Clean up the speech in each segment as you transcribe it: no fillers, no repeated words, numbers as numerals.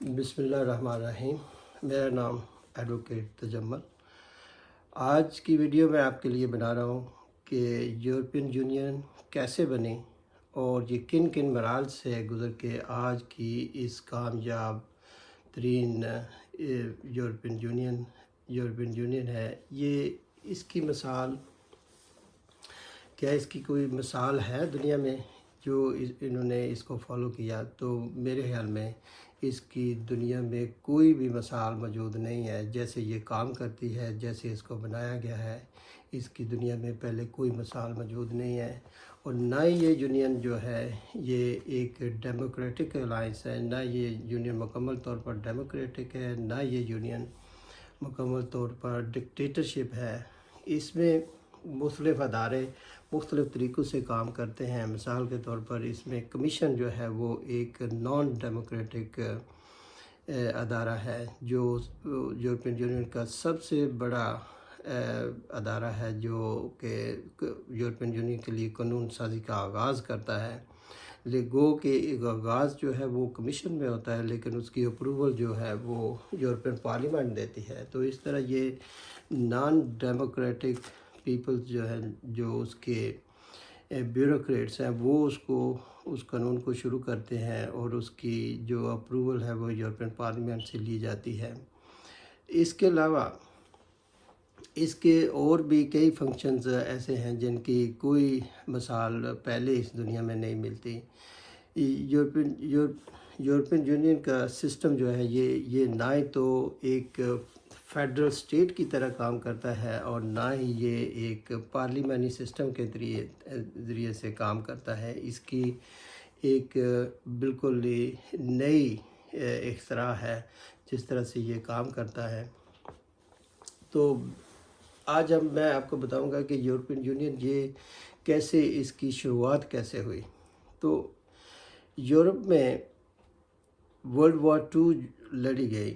بسم اللہ الرحمن الرحیم۔ میرا نام ایڈوکیٹ تجمل۔ آج کی ویڈیو میں آپ کے لیے بنا رہا ہوں کہ یورپین یونین کیسے بنی اور یہ کن کن مراحل سے گزر کے آج کی اس کامیاب ترین یورپین یونین ہے۔ یہ اس کی مثال کیا اس کی کوئی مثال ہے دنیا میں جو انہوں نے اس کو فالو کیا؟ تو میرے خیال میں اس کی دنیا میں کوئی بھی مثال موجود نہیں ہے۔ جیسے یہ کام کرتی ہے، جیسے اس کو بنایا گیا ہے، اس کی دنیا میں پہلے کوئی مثال موجود نہیں ہے۔ اور نہ ہی یہ یونین جو ہے یہ ایک ڈیموکریٹک الائنس ہے، نہ یہ یونین مکمل طور پر ڈیموکریٹک ہے، نہ یہ یونین مکمل طور پر ڈکٹیٹرشپ ہے۔ اس میں مختلف ادارے مختلف طریقوں سے کام کرتے ہیں۔ مثال کے طور پر اس میں کمیشن جو ہے وہ ایک نان ڈیموکریٹک ادارہ ہے جو یورپین یونین کا سب سے بڑا ادارہ ہے، جو کہ یورپین یونین کے لیے قانون سازی کا آغاز کرتا ہے۔ گو کہ آغاز جو ہے وہ کمیشن میں ہوتا ہے، لیکن اس کی اپروول جو ہے وہ یورپین پارلیمنٹ دیتی ہے۔ تو اس طرح یہ نان ڈیموکریٹک پیپلز جو ہے، جو اس کے بیوروکریٹس ہیں، وہ اس قانون کو شروع کرتے ہیں اور اس کی جو اپروول ہے وہ یورپین پارلیمنٹ سے لی جاتی ہے۔ اس کے علاوہ اس کے اور بھی کئی فنکشنز ایسے ہیں جن کی کوئی مثال پہلے اس دنیا میں نہیں ملتی۔ یورپین یونین کا سسٹم جو ہے یہ نہ تو ایک فیڈرل اسٹیٹ کی طرح کام کرتا ہے اور نہ ہی یہ ایک پارلیمانی سسٹم کے ذریعے سے کام کرتا ہے۔ اس کی ایک بالکل نئی اختراع ہے جس طرح سے یہ کام کرتا ہے۔ تو آج میں آپ کو بتاؤں گا کہ یورپین یونین یہ کیسے اس کی شروعات کیسے ہوئی۔ تو یورپ میں ورلڈ وار 2 لڑی گئی،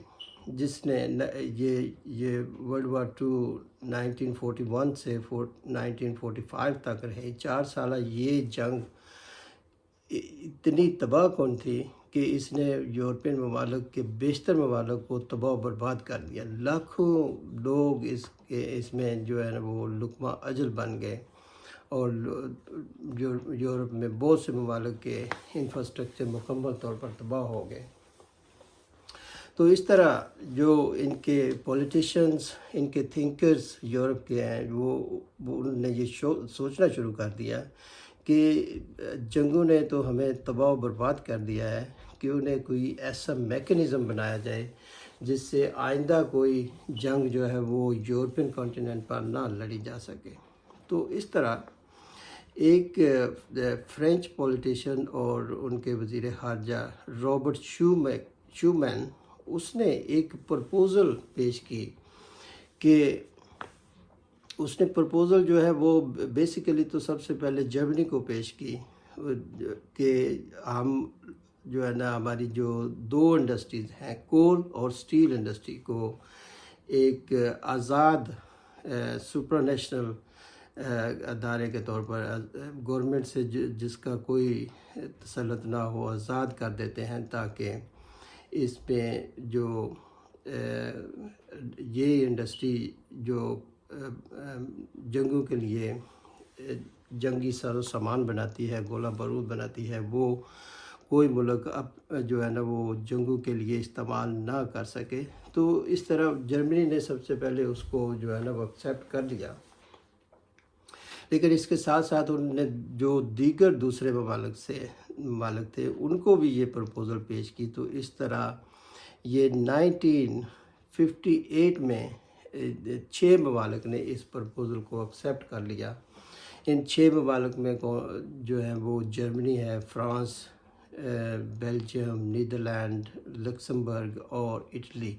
جس نے یہ ورلڈ وار 2 1941 سے 1945 تک رہی۔ 4 سالہ یہ جنگ اتنی تباہ کن تھی کہ اس نے یورپین ممالک کے بیشتر ممالک کو تباہ و برباد کر دیا۔ لاکھوں لوگ اس میں جو ہے وہ لقمہ اجل بن گئے اور یورپ میں بہت سے ممالک کے انفراسٹرکچر مکمل طور پر تباہ ہو گئے۔ تو اس طرح جو ان کے پولیٹیشنز، ان کے تھنکرز یورپ کے ہیں، انہوں نے یہ سوچنا شروع کر دیا کہ جنگوں نے تو ہمیں تباہ و برباد کر دیا ہے، کہ انہیں کوئی ایسا میکنزم بنایا جائے جس سے آئندہ کوئی جنگ جو ہے وہ یورپین کانٹیننٹ پر نہ لڑی جا سکے۔ تو اس طرح ایک فرینچ پولیٹیشین اور ان کے وزیر خارجہ رابرٹ شومین، اس نے ایک پرپوزل پیش کی کہ اس نے پرپوزل جو ہے وہ بیسیکلی تو سب سے پہلے جرمنی کو پیش کی کہ ہم جو ہے نا ہماری جو 2 انڈسٹریز ہیں، کول اور سٹیل انڈسٹری کو ایک آزاد سپرا نیشنل ادارے کے طور پر گورنمنٹ سے جس کا کوئی تسلط نہ ہو آزاد کر دیتے ہیں، تاکہ اس میں جو یہ انڈسٹری جو جنگوں کے لیے جنگی ساز و سامان بناتی ہے، گولہ بارود بناتی ہے، وہ کوئی ملک اب جو ہے نا وہ جنگوں کے لیے استعمال نہ کر سکے۔ تو اس طرح جرمنی نے سب سے پہلے اس کو جو ہے نا وہ ایکسیپٹ کر لیا، لیکن اس کے ساتھ ساتھ انہوں نے جو دیگر دوسرے ممالک تھے ان کو بھی یہ پروپوزل پیش کی۔ تو اس طرح یہ 1958 میں 6 ممالک نے اس پروپوزل کو ایکسیپٹ کر لیا۔ ان 6 ممالک میں جو ہیں وہ جرمنی ہے، فرانس، بیلجیم، نیدرلینڈ، لکسمبرگ اور اٹلی۔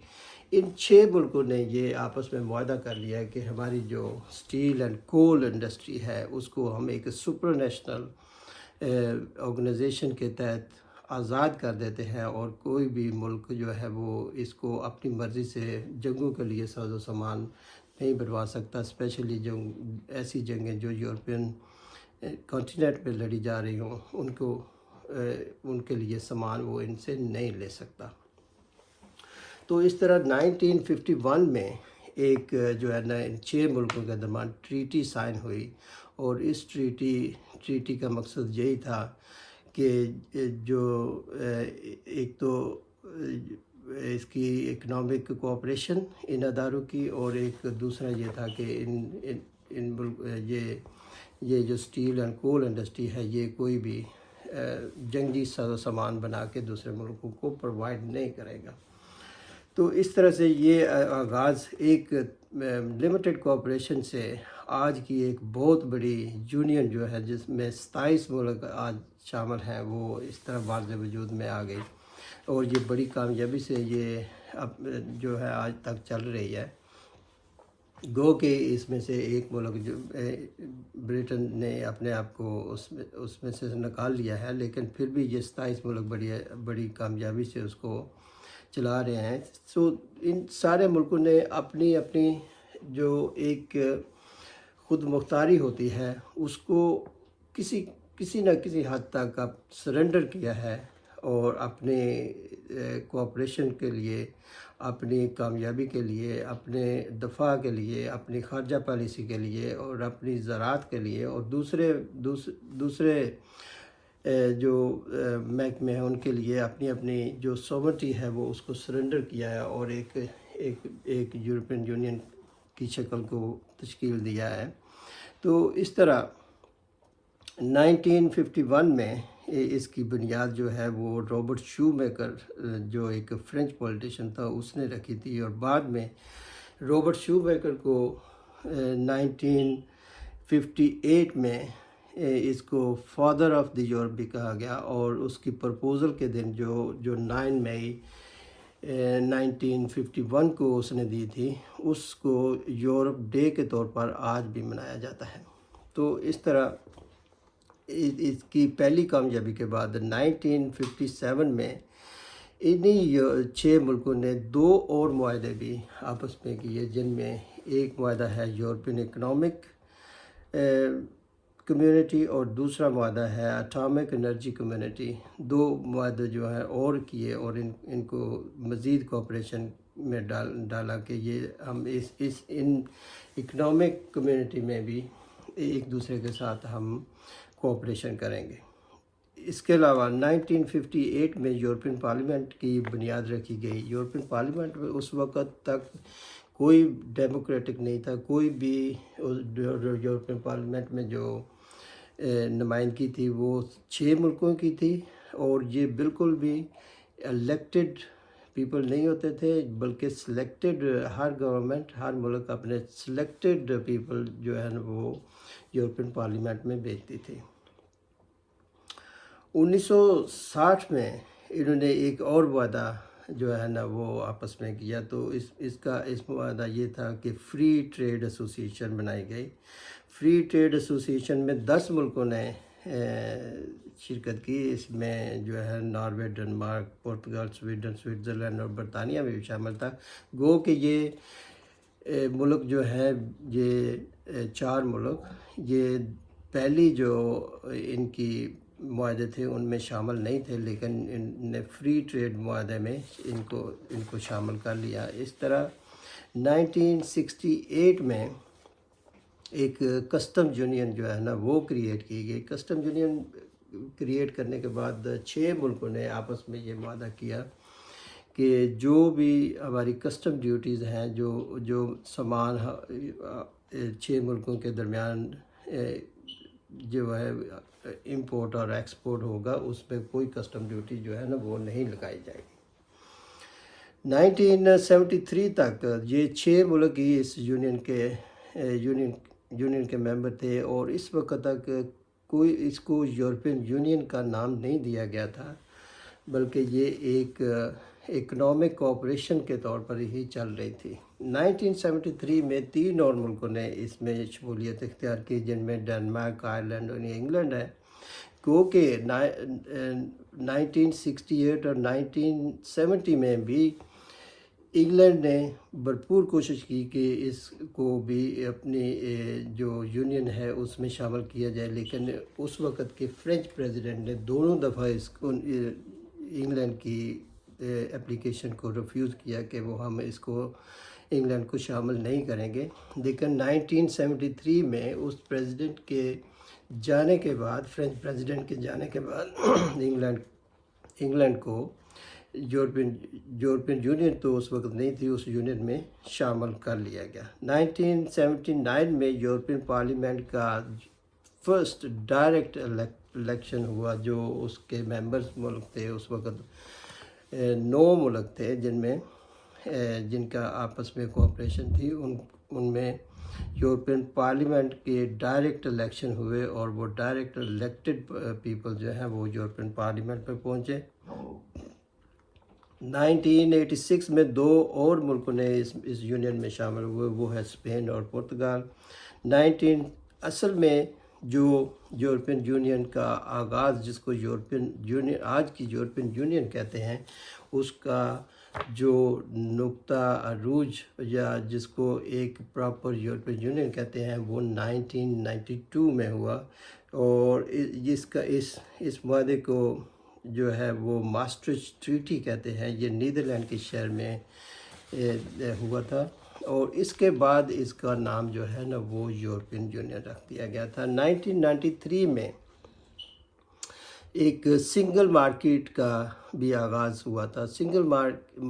ان 6 ملکوں نے یہ آپس میں معاہدہ کر لیا کہ ہماری جو سٹیل اینڈ کول انڈسٹری ہے اس کو ہم ایک سپر نیشنل آرگنائزیشن کے تحت آزاد کر دیتے ہیں، اور کوئی بھی ملک جو ہے وہ اس کو اپنی مرضی سے جنگوں کے لیے ساز و سامان نہیں بنوا سکتا، اسپیشلی جو ایسی جنگیں جو یورپین کانٹیننٹ پہ لڑی جا رہی ہوں ان کے لیے سامان وہ ان سے نہیں لے سکتا۔ تو اس طرح 1951 میں ایک جو ہے نا ان 6 ملکوں کے درمیان ٹریٹی سائن ہوئی، اور اس ٹریٹی کا مقصد یہی تھا کہ جو ایک تو اس کی اکنامک کوآپریشن ان اداروں کی، اور ایک دوسرا یہ تھا کہ ان ملک یہ جو اسٹیل اینڈ کول انڈسٹری ہے یہ کوئی بھی جنگی سامان بنا کے دوسرے ملکوں کو پرووائڈ نہیں کرے گا۔ تو اس طرح سے یہ آغاز ایک لمیٹڈ کوآپریشن سے آج کی ایک بہت بڑی یونین جو ہے جس میں 27 ملک آج شامل ہیں، وہ اس طرح واضح وجود میں آ گئی، اور یہ بڑی کامیابی سے یہ اب جو ہے آج تک چل رہی ہے۔ گو کہ اس میں سے ایک ملک جو برٹن نے اپنے آپ کو اس میں سے نکال لیا ہے، لیکن پھر بھی یہ 27 ملک بڑی کامیابی سے اس کو چلا رہے ہیں۔ سو ان سارے ملکوں نے اپنی اپنی جو ایک خود مختاری ہوتی ہے اس کو کسی نہ کسی حد تک اب سرنڈر کیا ہے، اور اپنے کوآپریشن کے لیے، اپنی کامیابی کے لیے، اپنے دفاع کے لیے، اپنی خارجہ پالیسی کے لیے، اور اپنی زراعت کے لیے، اور دوسرے جو محکمے ہیں ان کے لیے اپنی جو سوورنٹی ہے وہ اس کو سرنڈر کیا ہے، اور ایک یورپین یونین کی شکل کو تشکیل دیا ہے۔ تو اس طرح 1951 میں اس کی بنیاد جو ہے وہ رابرٹ شو میکر جو ایک فرینچ پولیٹیشین تھا اس نے رکھی تھی، اور بعد میں رابرٹ شو میکر کو 1958 میں اس کو فادر آف دی یورپ بھی کہا گیا، اور اس کی پرپوزل کے دن جو 9 مئی 1951 کو اس نے دی تھی، اس کو یورپ ڈے کے طور پر آج بھی منایا جاتا ہے۔ تو اس طرح اس کی پہلی کامیابی کے بعد 1957 میں انہی 6 ملکوں نے 2 اور معاہدے بھی آپس میں کیے، جن میں ایک معاہدہ ہے یورپین اکنامک کمیونٹی اور دوسرا معاہدہ ہے اٹامک انرجی کمیونٹی۔ 2 معاہدے جو ہیں اور کیے، اور ان کو مزید کوآپریشن میں ڈالا کہ یہ ہم ان اکنامک کمیونٹی میں بھی ایک دوسرے کے ساتھ ہم کوآپریشن کریں گے۔ اس کے علاوہ 1958 میں یورپین پارلیمنٹ کی بنیاد رکھی گئی۔ یورپین پارلیمنٹ میں اس وقت تک کوئی ڈیموکریٹک نہیں تھا، کوئی بھی یورپین پارلیمنٹ میں جو نمائندگی تھی وہ 6 ملکوں کی تھی، اور یہ بالکل بھی الیکٹڈ پیپل نہیں ہوتے تھے، بلکہ سلیکٹڈ، ہر گورنمنٹ، ہر ملک اپنے سلیکٹڈ پیپل جو ہے نا وہ یورپین پارلیمنٹ میں بھیجتی تھی۔ 1960 میں انہوں نے ایک اور معاہدہ جو ہے نا وہ آپس میں کیا، تو اس معاہدہ یہ تھا کہ فری ٹریڈ ایسوسیشن بنائی گئی۔ فری ٹریڈ ایسوسیشن میں 10 ملکوں نے شرکت کی، اس میں جو ہے Norway, Denmark, Portugal, Sweden, Switzerland اور برطانیہ بھی شامل تھا۔ گو کہ یہ ملک جو ہے، یہ 4 ملک، یہ پہلی جو ان کی معاہدے تھے ان میں شامل نہیں تھے، لیکن ان نے فری ٹریڈ معاہدے میں ان کو شامل کر لیا۔ اس طرح 1968 میں ایک کسٹم یونین جو ہے نا وہ کریٹ کی گئی۔ کسٹم یونین کریٹ کرنے کے بعد 6 ملکوں نے آپس میں یہ معاہدہ کیا کہ جو بھی ہماری کسٹم ڈیوٹیز ہیں، جو سامان 6 ملکوں کے درمیان جو ہے امپورٹ اور ایکسپورٹ ہوگا، اس میں کوئی کسٹم ڈیوٹی جو ہے نا وہ نہیں لگائی جائے گی۔ 1973 تک یہ 6 ملک ہی اس یونین کے ممبر تھے، اور اس وقت تک اس کو یورپین یونین کا نام نہیں دیا گیا تھا، بلکہ یہ ایک اکنامک کوآپریشن کے طور پر ہی چل رہی تھی۔ 1973 میں 3 اور ملکوں نے اس میں شمولیت اختیار کی، جن میں ڈنمارک، آئرلینڈ اور انگلینڈ ہے۔ کیونکہ 1968 اور 1970 میں بھی انگلینڈ نے بھرپور کوشش کی کہ اس کو بھی اپنی جو یونین ہے اس میں شامل کیا جائے، لیکن اس وقت کے فرینچ پریزیڈنٹ نے دونوں دفعہ اس کو انگلینڈ کی اپلیکیشن کو ریفیوز کیا کہ وہ ہم اس کو انگلینڈ کو شامل نہیں کریں گے، لیکن 1973 میں اس پریزیڈنٹ کے جانے کے بعد، فرینچ پریزیڈنٹ کے جانے کے بعد انگلینڈ کو یورپین یونین تو اس وقت نہیں تھی، اس یونین میں شامل کر لیا گیا۔ 1979 میں یورپین پارلیمنٹ کا فرسٹ ڈائریکٹ الیکشن ہوا، جو اس کے ممبرز ملک تھے اس وقت 9 ملک تھے جن کا آپس میں کوآپریشن تھی، ان میں یورپین پارلیمنٹ کے ڈائریکٹ الیکشن ہوئے اور وہ ڈائریکٹ الیکٹڈ پیپل جو ہیں وہ یورپین پارلیمنٹ پہ پہنچے۔ 1986 میں 2 اور ملکوں نے اس یونین میں شامل ہوئے، وہ ہے اسپین اور پرتگال۔ اصل میں جو یورپین یونین کا آغاز، جس کو یورپین یونین آج کی یورپین یونین کہتے ہیں، اس کا جو نقطہ عروج یا جس کو ایک پراپر یورپین یونین کہتے ہیں، وہ 1992 میں ہوا، اور جس کا اس معاہدے کو جو ہے وہ ماسٹرچ ٹریٹی کہتے ہیں، یہ نیدرلینڈ کے شہر میں ہوا تھا، اور اس کے بعد اس کا نام جو ہے نا وہ یورپین یونین رکھ دیا گیا تھا۔ 1993 میں ایک سنگل مارکیٹ کا بھی آغاز ہوا تھا۔ سنگل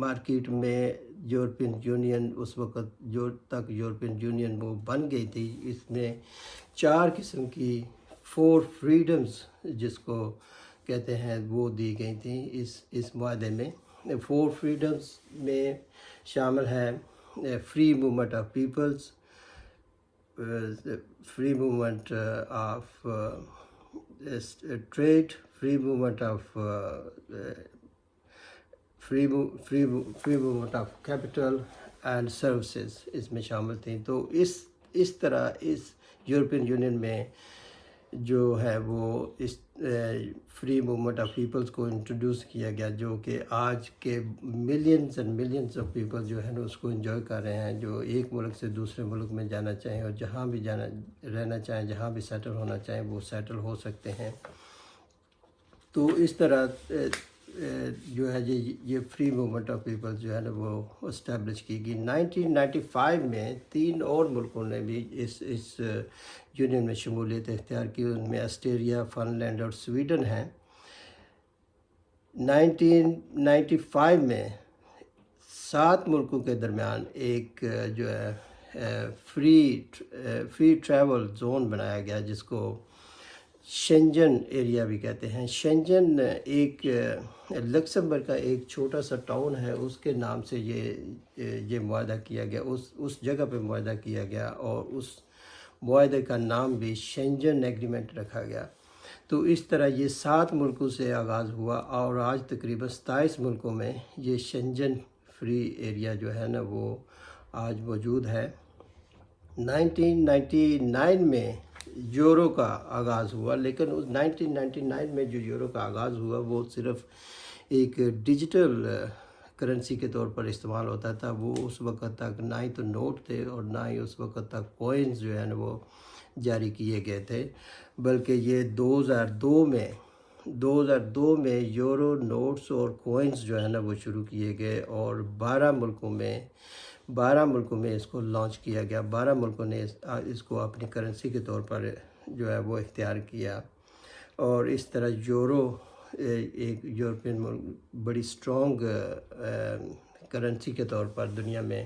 مارکیٹ میں یورپین یونین اس وقت جو تک یورپین یونین وہ بن گئی تھی، اس میں 4 قسم کی 4 فریڈمز جس کو کہتے ہیں وہ دی گئی تھیں اس معاہدے میں۔ 4 فریڈمز میں شامل ہے free movement of peoples, free movement of trade, free movement of free movement of capital and services اس میں شامل تھیں۔ تو اس طرح اس یورپین یونین میں جو ہے وہ اس فری موومنٹ آف پیپلز کو انٹروڈیوس کیا گیا، جو کہ آج کے millions and millions of people جو ہے نا اس کو انجوائے کر رہے ہیں، جو ایک ملک سے دوسرے ملک میں جانا چاہیں اور جہاں بھی رہنا چاہیں، جہاں بھی سیٹل ہونا چاہیں وہ سیٹل ہو سکتے ہیں۔ تو اس طرح جو ہے یہ فری موومنٹ آف پیپل جو ہے نا وہ اسٹیبلش کی گئی۔ 1995 میں 3 اور ملکوں نے بھی اس یونین میں شمولیت اختیار کی، ان میں آسٹریلیا، فن لینڈ اور سویڈن ہیں۔ 1995 میں 7 ملکوں کے درمیان ایک جو ہے فری ٹریول زون بنایا گیا، جس کو شینجن ایریا بھی کہتے ہیں۔ شینجن ایک لکسمبرگ کا ایک چھوٹا سا ٹاؤن ہے، اس کے نام سے یہ معاہدہ کیا گیا، اس جگہ پہ معاہدہ کیا گیا، اور اس معاہدے کا نام بھی شینجن ایگریمنٹ رکھا گیا۔ تو اس طرح یہ 7 ملکوں سے آغاز ہوا، اور آج تقریباً 27 ملکوں میں یہ شینجن فری ایریا جو ہے نا وہ آج موجود ہے۔ 1999 میں یورو کا آغاز ہوا، لیکن اس 1999 میں جو یورو کا آغاز ہوا وہ صرف ایک ڈیجیٹل کرنسی کے طور پر استعمال ہوتا تھا۔ وہ اس وقت تک نہ ہی تو نوٹ تھے اور نہ ہی اس وقت تک کوئنز جو ہے نا وہ جاری کیے گئے تھے، بلکہ یہ 2002 میں یورو نوٹس اور کوئنز جو ہے نا وہ شروع کیے گئے، اور 12 ملکوں میں اس کو لانچ کیا گیا۔ 12 ملکوں نے اس کو اپنی کرنسی کے طور پر جو ہے وہ اختیار کیا، اور اس طرح یورو ایک یورپین بڑی اسٹرانگ کرنسی کے طور پر دنیا میں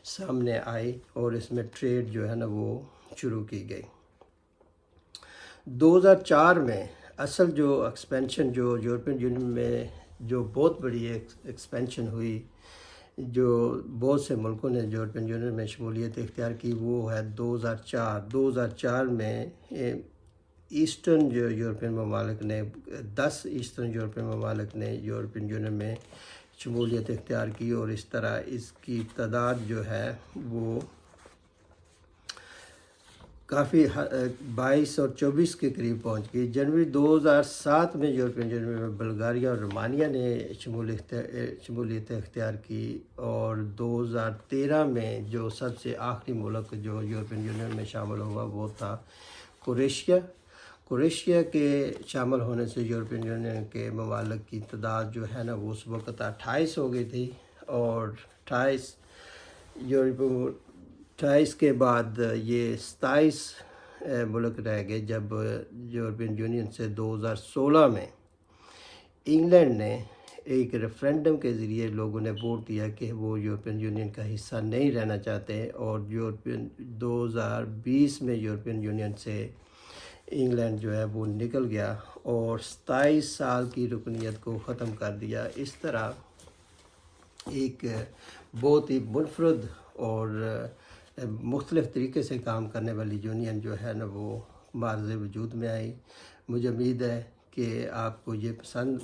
سامنے آئی، اور اس میں ٹریڈ جو ہے نا وہ شروع کی گئی۔ 2004 میں اصل جو ایکسپینشن جو یورپین یونین میں جو بہت بڑی ایکسپینشن ہوئی، جو بہت سے ملکوں نے یورپین یونین میں شمولیت اختیار کی، وہ ہے 2004 میں ایسٹرن جو یورپین ممالک نے 10 ایسٹرن یورپین ممالک نے یورپین یونین میں شمولیت اختیار کی، اور اس طرح اس کی تعداد جو ہے وہ کافی 22 اور 24 کے قریب پہنچ گئی۔ جنوری 2007 میں یورپین یونین میں بلغاریہ اور رومانیہ نے شمولیت اختیار کی، اور 2013 میں جو سب سے آخری ملک جو یورپین یونین میں شامل ہوا وہ تھا کروشیا۔ کروشیا کے شامل ہونے سے یورپین یونین کے ممالک کی تعداد جو ہے نا وہ اس وقت 28 ہو گئی تھی، اور 28 کے بعد یہ 27 ملک رہ گئے جب یورپین یونین سے 2016 میں انگلینڈ نے ایک ریفرینڈم کے ذریعے لوگوں نے ووٹ دیا کہ وہ یورپین یونین کا حصہ نہیں رہنا چاہتے، اور 2020 میں یورپین یونین سے انگلینڈ جو ہے وہ نکل گیا اور 27 سال کی رکنیت کو ختم کر دیا۔ اس طرح ایک بہت ہی منفرد اور مختلف طریقے سے کام کرنے والی یونین جو ہے نا وہ معرض وجود میں آئی۔ مجھے امید ہے کہ آپ کو یہ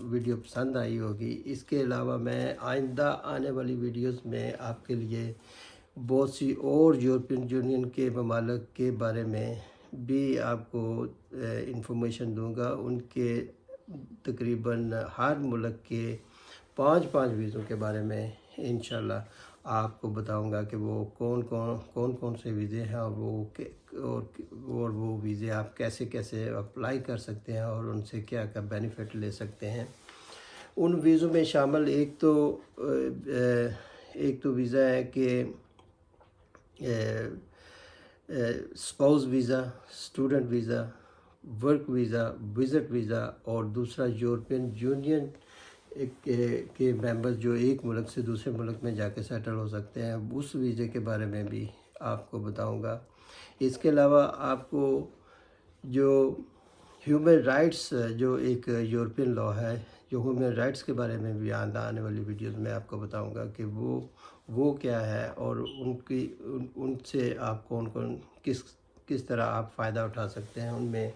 ویڈیو پسند آئی ہوگی۔ اس کے علاوہ میں آئندہ آنے والی ویڈیوز میں آپ کے لیے بہت سی اور یورپین یونین کے ممالک کے بارے میں بھی آپ کو انفارمیشن دوں گا۔ ان کے تقریباً ہر ملک کے 5 ویزوں کے بارے میں انشاءاللہ آپ کو بتاؤں گا کہ وہ کون سے ویزے ہیں، اور وہ ویزے آپ کیسے اپلائی کر سکتے ہیں اور ان سے کیا بینیفٹ لے سکتے ہیں۔ ان ویزوں میں شامل ایک تو ویزا ہے کہ spouse visa, student visa, work visa, visit visa, اور دوسرا یورپین یونین کے ممبرز جو ایک ملک سے دوسرے ملک میں جا کے سیٹل ہو سکتے ہیں، اس ویزے کے بارے میں بھی آپ کو بتاؤں گا۔ اس کے علاوہ آپ کو جو ہیومن رائٹس جو ایک یورپین لا ہے، جو ہیومن رائٹس کے بارے میں بھی آنے والی ویڈیوز میں آپ کو بتاؤں گا کہ وہ کیا ہے، اور ان سے آپ کس طرح آپ فائدہ اٹھا سکتے ہیں۔ ان میں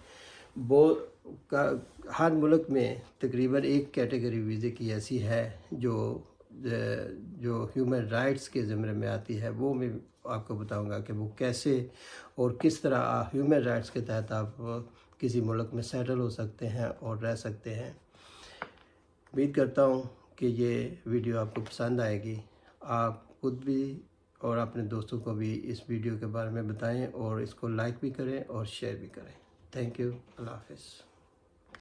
ہر ملک میں تقریباً ایک کیٹیگری ویزے کی ایسی ہے جو ہیومن رائٹس کے زمرے میں آتی ہے۔ وہ میں آپ کو بتاؤں گا کہ وہ کیسے اور کس طرح ہیومن رائٹس کے تحت آپ کسی ملک میں سیٹل ہو سکتے ہیں اور رہ سکتے ہیں۔ امید کرتا ہوں کہ یہ ویڈیو آپ کو پسند آئے گی۔ آپ خود بھی اور اپنے دوستوں کو بھی اس ویڈیو کے بارے میں بتائیں، اور اس کو لائک بھی کریں اور شیئر بھی کریں۔ تھینک یو، اللہ حافظ۔